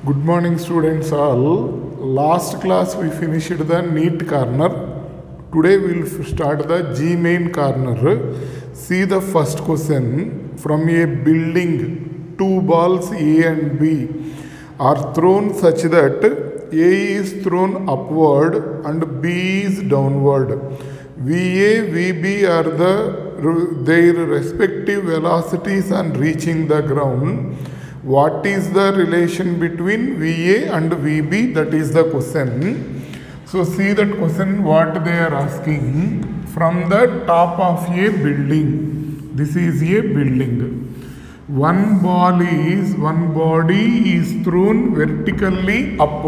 Good morning students all. Last class we finished the neat corner. Today we will start the G main corner. See the first question. From a building, two balls A and B are thrown such that A is thrown upward and B is downward. VA, VB are their respective velocities on reaching the ground. What is the relation between VA and VB? That is the question. So see that question what they are asking. From the top of a building. This is a building. One body is thrown vertically up.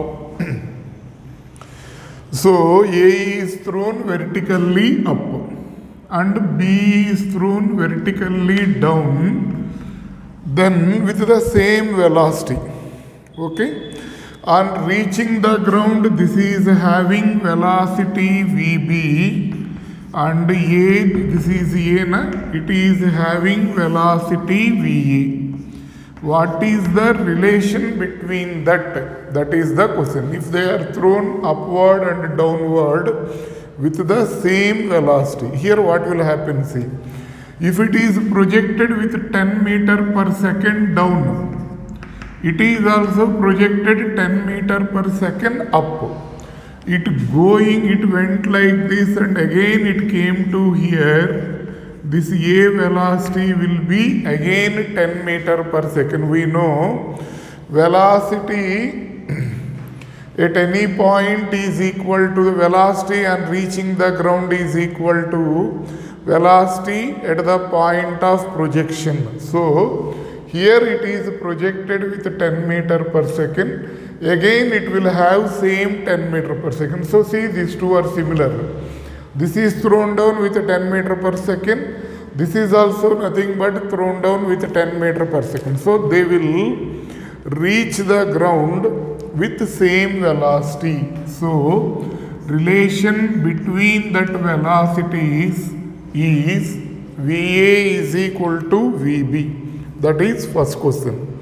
So A is thrown vertically up and B is thrown vertically down. Then with the same velocity, okay, on reaching the ground, this is having velocity VB, and A, this is A, it is having velocity VA. What is the relation between that? That is the question. If they are thrown upward and downward with the same velocity, here what will happen? See. If it is projected with 10 meter per second down, it is also projected 10 meter per second up. It went like this and again it came to here. This A velocity will be again 10 meter per second. We know velocity at any point is equal to the velocity and reaching the ground is equal to velocity at the point of projection. So here it is projected with 10 meter per second. Again it will have same 10 meter per second. So see, these two are similar. This is thrown down with 10 meter per second. This is also nothing but thrown down with 10 meter per second. So they will reach the ground with same velocity. So relation between that velocities is VA is equal to VB. That is first question.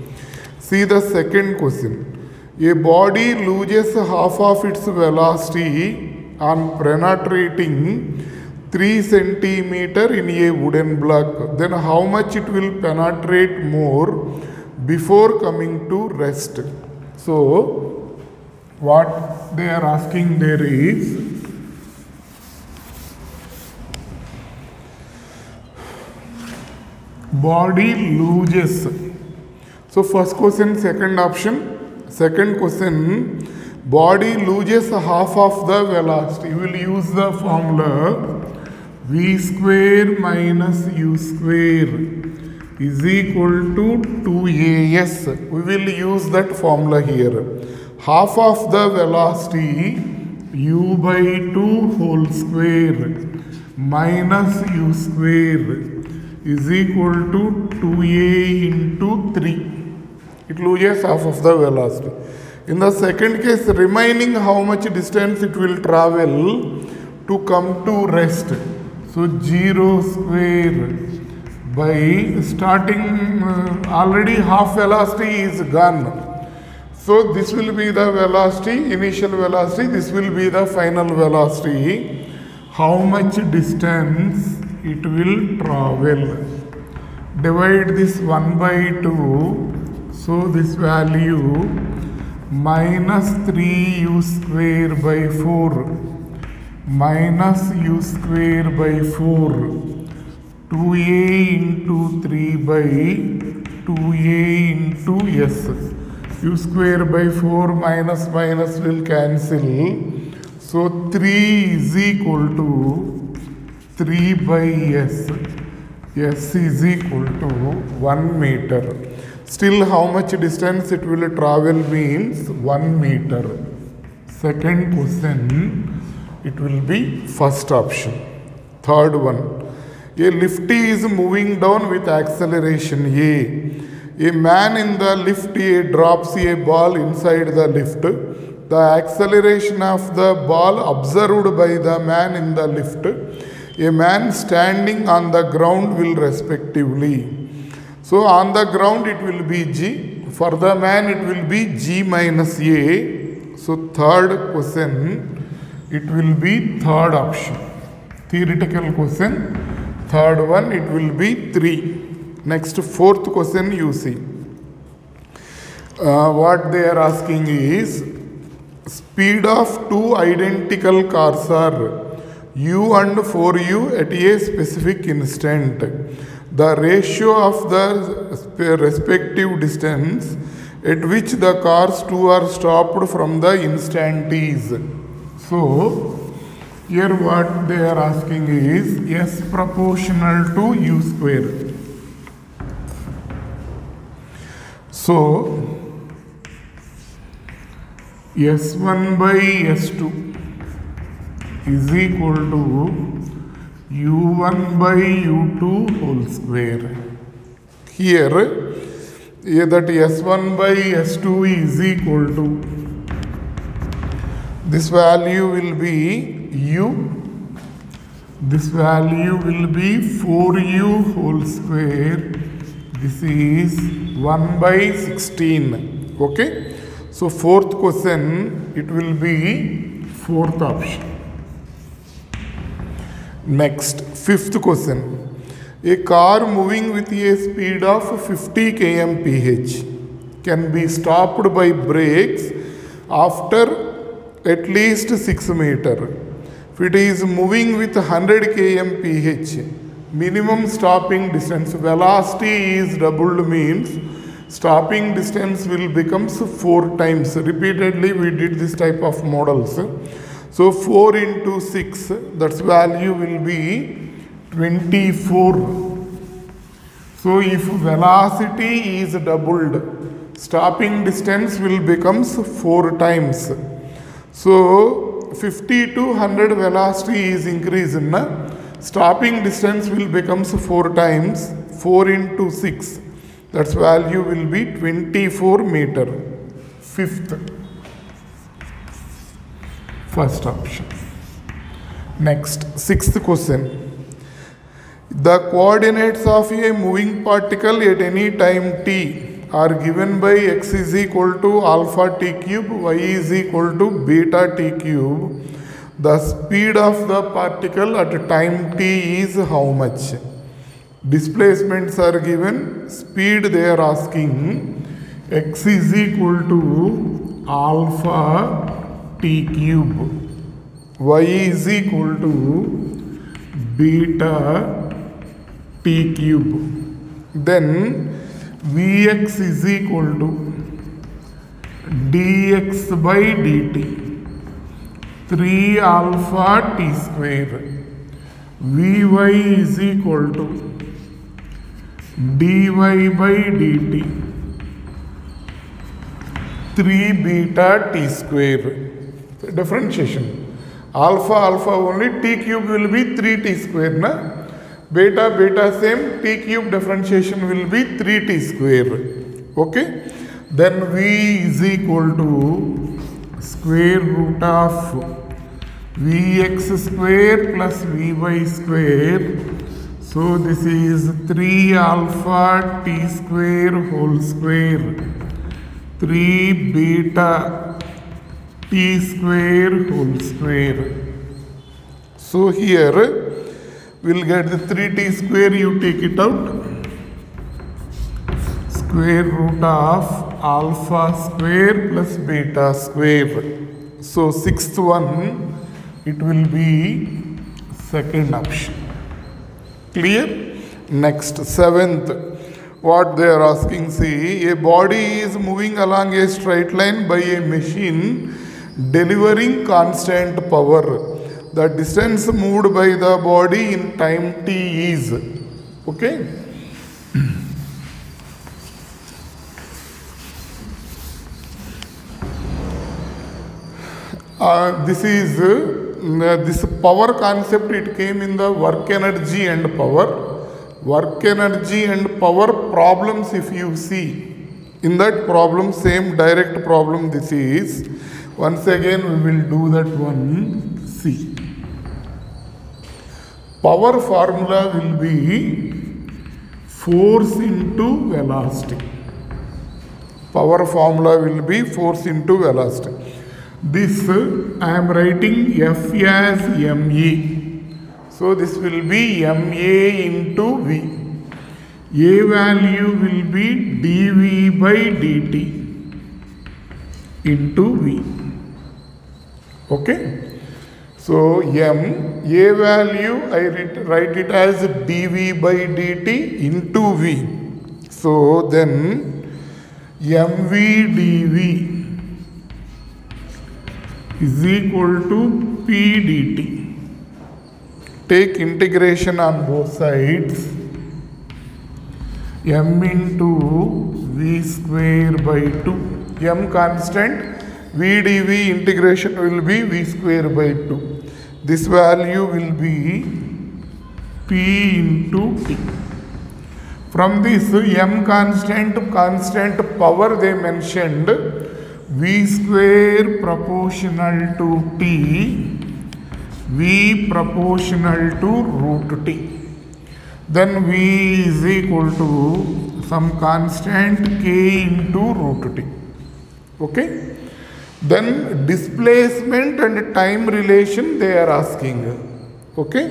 See the second question. A body loses half of its velocity on penetrating 3 centimeter in a wooden block. Then how much it will penetrate more before coming to rest? So what they are asking there is, body loses. So first question, second option. Second question, body loses half of the velocity. We will use the formula V square minus U square is equal to 2AS. We will use that formula here. Half of the velocity U by 2 whole square minus U square is equal to 2A into 3. It loses half of the velocity. In the second case, remaining how much distance it will travel to come to rest. So 0 square by starting already half velocity is gone. So this will be the velocity, initial velocity, this will be the final velocity. How much distance it will travel. Divide this 1 by 2. So this value minus 3U square by 4 minus U square by 4 2A into 3 by 2A into S. U square by 4 minus will cancel. So 3 is equal to 3 by S. S is equal to 1 meter. Still how much distance it will travel means 1 meter. Second question, it will be first option. Third one, a lifty is moving down with acceleration A. A man in the lift A drops a ball inside the lift. The acceleration of the ball observed by the man in the lift, a man standing on the ground will respectively. So on the ground it will be G. For the man it will be G minus A. So third question, it will be third option. Theoretical question, third one it will be 3. Next fourth question you see. What they are asking is, speed of two identical cars are U and 4U at a specific instant. The ratio of the respective distance at which the cars two are stopped from the instant is. So, here what they are asking is S proportional to U square. So, S1 by S2 is equal to U1 by U2 whole square. Here that S1 by S2 is equal to, this value will be U, this value will be 4U whole square, this is 1 by 16. Okay. So fourth question, it will be fourth option. Next, fifth question. A car moving with a speed of 50 km/h can be stopped by brakes after at least 6 meters. If it is moving with 100 km/h, minimum stopping distance, velocity is doubled, means stopping distance will become 4 times. Repeatedly we did this type of models. So 4 into 6, that's value will be 24. So if velocity is doubled, stopping distance will become 4 times. So 50 to 100 velocity is increased. Stopping distance will become 4 times. 4 into 6. That's value will be 24 meter. Fifth. First option. Next, sixth question. The coordinates of a moving particle at any time t are given by x is equal to alpha t cube, y is equal to beta t cube. The speed of the particle at time t is how much? Displacements are given, speed they are asking, x is equal to alpha t cube, y is equal to beta t cube. Then Vx is equal to dx by dt, 3 alpha t square. Vy is equal to dy by dt, 3 beta t square. Differentiation. Alpha only, t cube will be 3t square. Na? Beta same, t cube differentiation will be 3t square. Okay. Then v is equal to square root of vx square plus vy square. So this is 3 alpha t square whole square, 3 beta t square whole square. So here we'll get the 3t square, you take it out. Square root of alpha square plus beta square. So sixth one, it will be second option. Clear? Next, seventh. What they are asking, see, a body is moving along a straight line by a machine delivering constant power. The distance moved by the body in time t is, okay? This power concept, it came in the work energy and power. Work energy and power problems, if you see, in that problem, same direct problem this is. Once again we will do that one. See. Power formula will be force into velocity. Power formula will be force into velocity. This I am writing F as ma. So this will be ma into v. A value will be dv by dt into v. Okay. So a value I write it as dv by dt into v. So then mv dv is equal to p dt. Take integration on both sides. M into v square by 2. M constant, v dv integration will be v square by 2. This value will be p into t. From this m constant power they mentioned v square proportional to t, v proportional to root t. Then v is equal to some constant k into root t. Okay. Then displacement and time relation they are asking. Okay.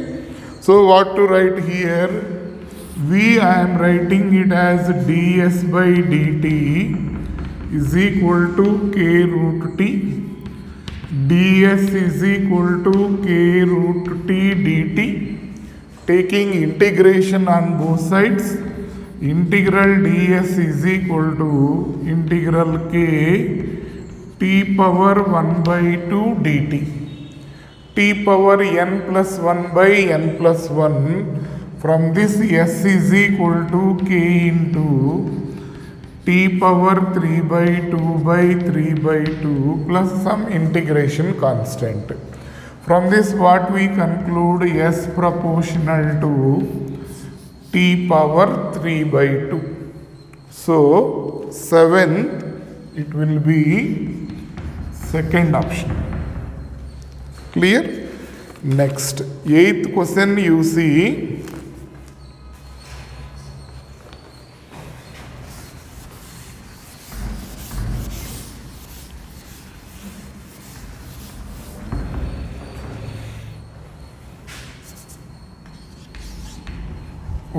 So what to write here? V I am writing it as ds by dt is equal to k root t. ds is equal to k root t dt. Taking integration on both sides, integral ds is equal to integral k t power 1 by 2 dt. T power n plus 1 by n plus 1. From this s is equal to k into t power 3 by 2 by 3 by 2 plus some integration constant. From this what we conclude, s proportional to t power 3 by 2. So 7th it will be second option. Clear? Next, 8th question you see.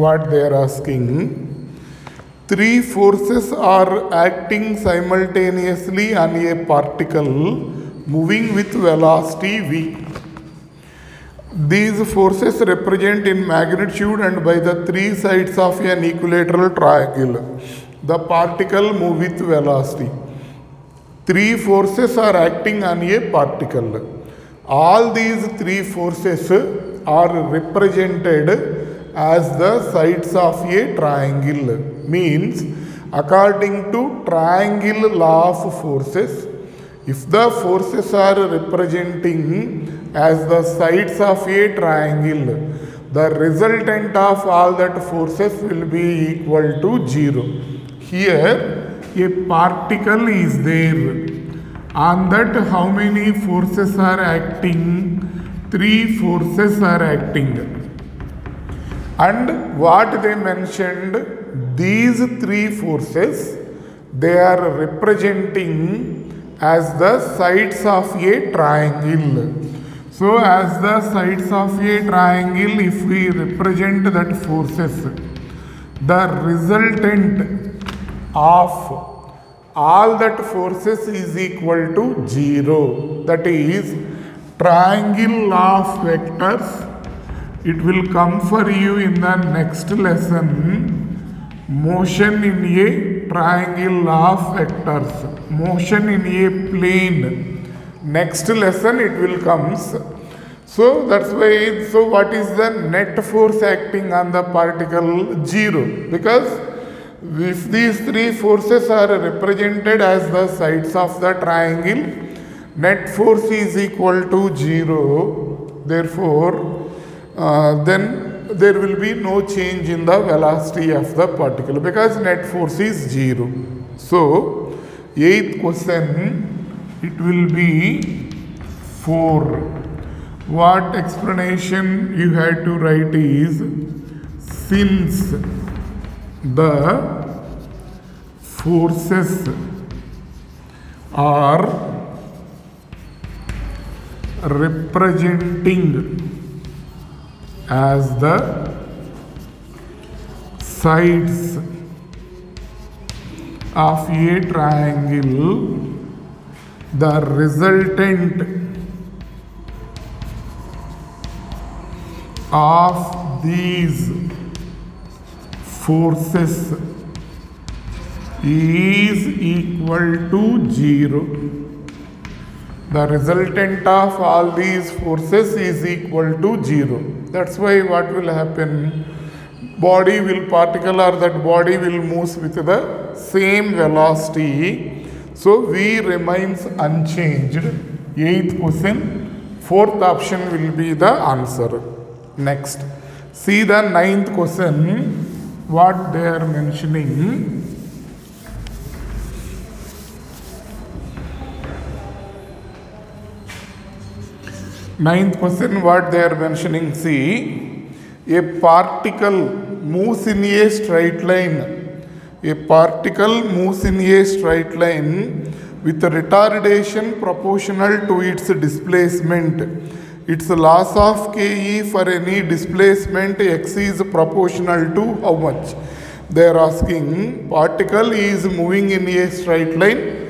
What they are asking, three forces are acting simultaneously on a particle moving with velocity v. These forces represent in magnitude and by the three sides of an equilateral triangle. The particle moves with velocity. Three forces are acting on a particle. All these three forces are represented as the sides of a triangle. Means, according to triangle law of forces, if the forces are representing as the sides of a triangle, the resultant of all that forces will be equal to 0. Here, a particle is there. On that, how many forces are acting? Three forces are acting. And what they mentioned, these three forces, they are representing as the sides of a triangle. So as the sides of a triangle, if we represent that forces, the resultant of all that forces is equal to 0. That is triangle law of vectors. It will come for you in the next lesson. Motion in a triangle law of vectors. Motion in a plane. Next lesson it will come. So that's why, so what is the net force acting on the particle? 0. Because if these three forces are represented as the sides of the triangle, net force is equal to 0. Therefore, then there will be no change in the velocity of the particle because net force is 0. So, 8th question, it will be 4. What explanation you had to write is, since the forces are representing as the sides of a triangle, the resultant of these forces is equal to 0. The resultant of all these forces is equal to 0. That's why what will happen? Particle or that body will move with the same velocity. So V remains unchanged. 8th question. 4th option will be the answer. Next. See the 9th question. What they are mentioning. Ninth question, what they are mentioning, see, a particle moves in a straight line. A particle moves in a straight line with a retardation proportional to its displacement. Its loss of Ke for any displacement x is proportional to how much? They are asking, particle is moving in a straight line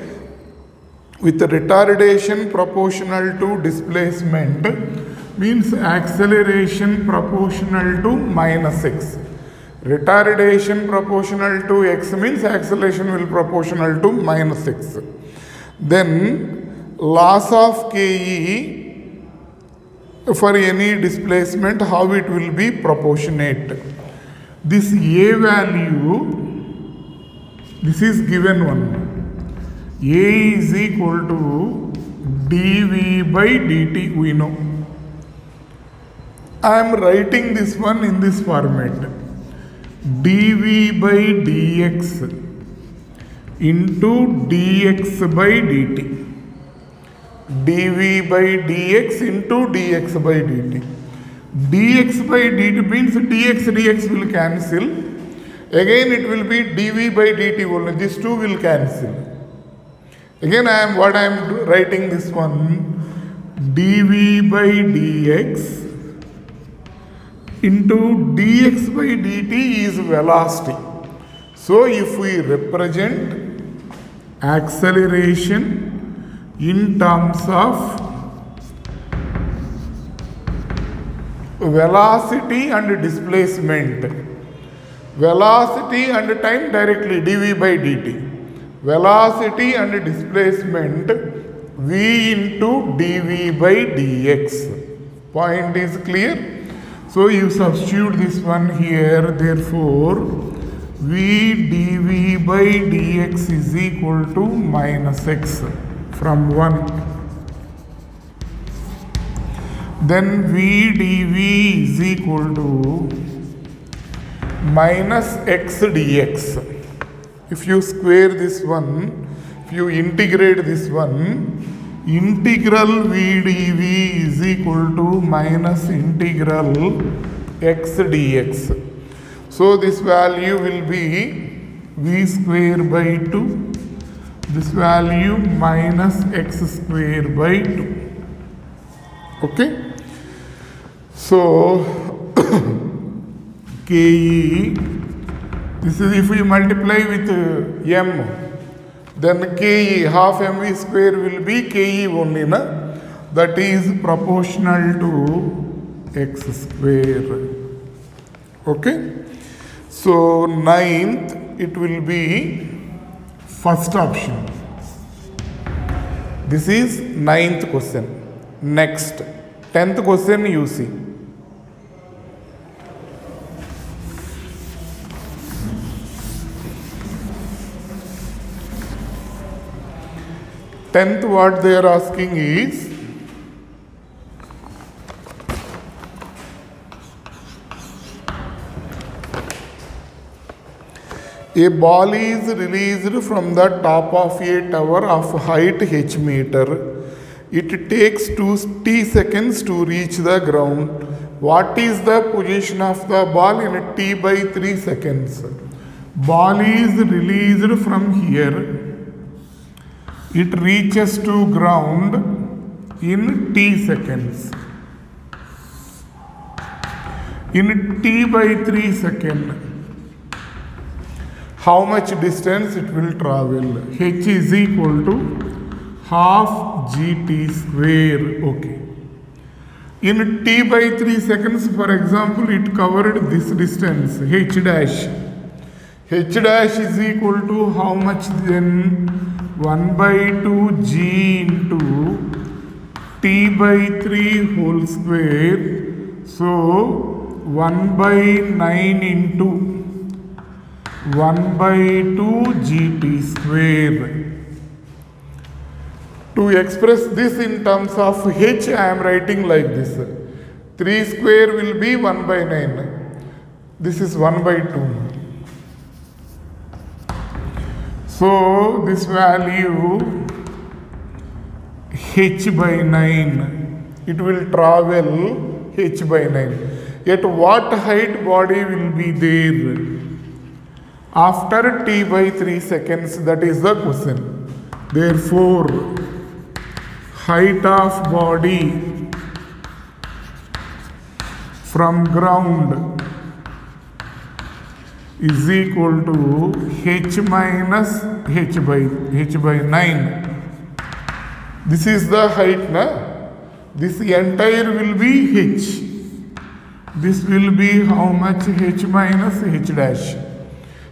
with retardation proportional to displacement, means acceleration proportional to minus x. Retardation proportional to x means acceleration will proportional to minus x. Then loss of Ke for any displacement, how it will be proportionate. This A value, this is given one. A is equal to dV by dt, we know. I am writing this one in this format. dV by dx into dx by dt. dV by dx into dx by dt. dx by dt means dx will cancel. Again it will be dV by dt only. These two will cancel. Again I am writing this one, dV by dx into dx by dt is velocity. So if we represent acceleration in terms of velocity and displacement, velocity and time directly dV by dt. Velocity and displacement V into dV by dx. Point is clear? So you substitute this one here, therefore V dV by dx is equal to minus x from 1. Then V dV is equal to minus x dx. If you square this one, if you integrate this one, integral V dV is equal to minus integral x dx. So this value will be V square by 2. This value minus x square by 2. Okay. So Ke, this is if we multiply with m, then Ke half mv square will be Ke only, na? That is proportional to x square. Okay. So 9th it will be first option. This is 9th question. Next 10th question you see. 10th what they are asking is, a ball is released from the top of a tower of height h meter. It takes 2t seconds to reach the ground. What is the position of the ball in t by 3 seconds? Ball is released from here. it reaches to ground in t seconds. In t by 3 seconds, how much distance it will travel? H is equal to half gt square. Okay. In t by 3 seconds, for example, it covered this distance h dash. H dash is equal to how much then? 1 by 2 g into t by 3 whole square. So 1 by 9 into 1 by 2 gt square. To express this in terms of h, I am writing like this. 3 square will be 1 by 9. This is 1 by 2. So this value h by 9, it will travel h by 9. At what height body will be there? After t by 3 seconds, that is the question. Therefore, height of body from ground is equal to h minus h by 9. This is the height, na? This entire will be h. This will be how much? H minus h dash.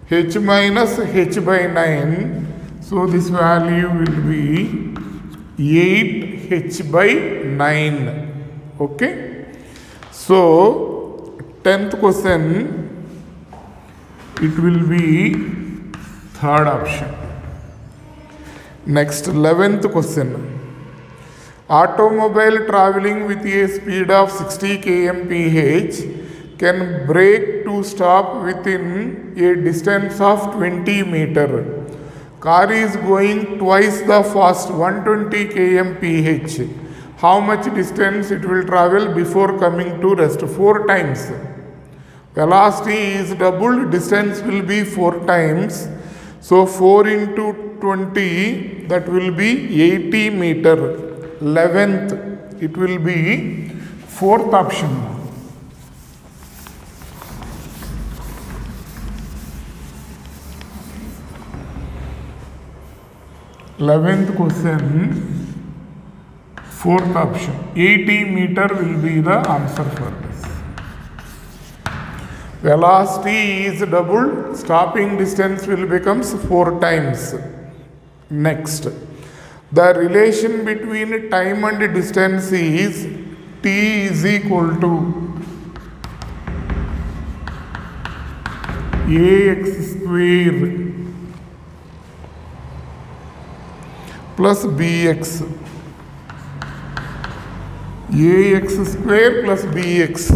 H minus h by 9. So this value will be 8h by 9. Okay. So 10th question, it will be third option. Next, 11th question. Automobile traveling with a speed of 60 km/h can brake to stop within a distance of 20 meter. Car is going twice the fast, 120 km/h. How much distance it will travel before coming to rest? 4 times. Velocity is doubled, distance will be 4 times. So 4 into 20, that will be 80 meter. 11th, it will be 4th option. Eleventh question, 4th option. 80 meter will be the answer for this. Velocity is doubled, stopping distance will becomes 4 times. Next, the relation between time and distance is t is equal to ax square plus bx. Ax square plus bx,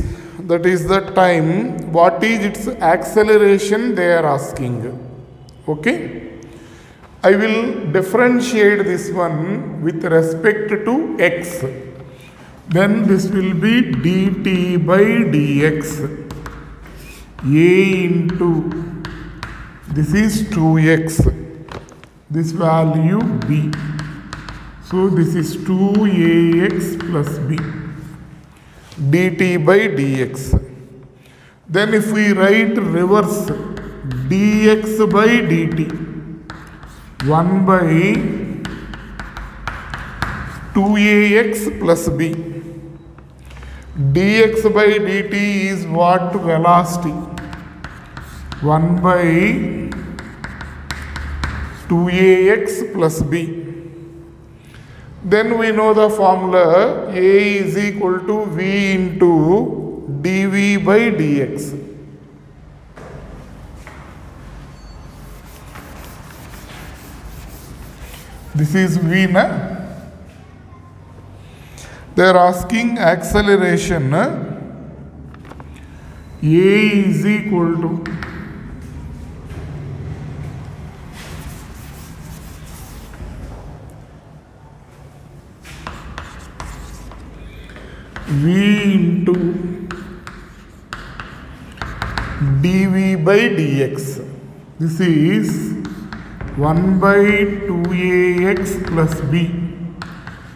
that is the time. What is its acceleration they are asking? Okay. I will differentiate this one with respect to x. Then this will be dt by dx. A into, this is 2x. This value b. So this is 2ax plus b. dt by dx. Then if we write reverse, dx by dt. 1 by 2ax plus b. dx by dt is what? Velocity. 1 by 2ax plus b. Then we know the formula, a is equal to v into dv by dx. This is v, na? They are asking acceleration. A is equal to v into dv by dx. This is 1 by 2ax plus b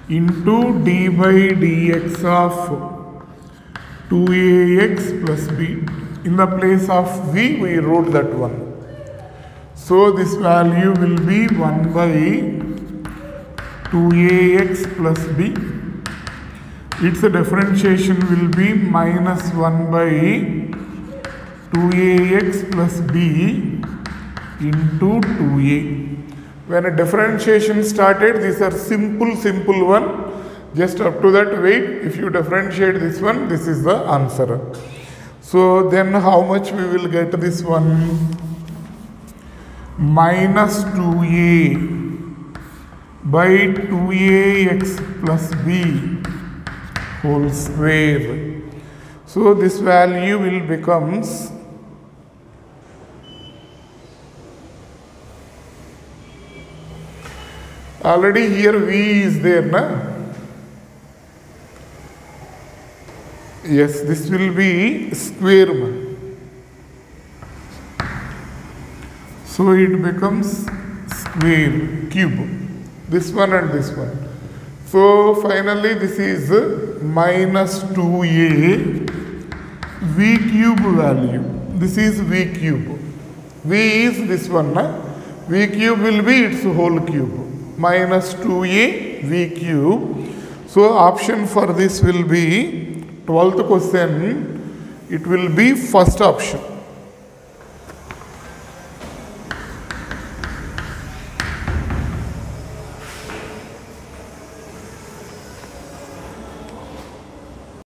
into d by dx of 2ax plus b. In the place of v, we wrote that one. So this value will be 1 by 2ax plus b. Its differentiation will be minus 1 by 2ax plus b into 2a. When a differentiation started, these are simple one. Just up to that, wait. If you differentiate this one, this is the answer. So then how much we will get this one? Minus 2a by 2ax plus b whole square. So this value will becomes already here v is there, na? Yes, this will be square. So it becomes square, cube. This one and this one. So finally this is minus 2a v cube value. This is v cube. V is this one, na? V cube will be its whole cube. Minus 2a v cube. So option for this will be 12th question. It will be first option.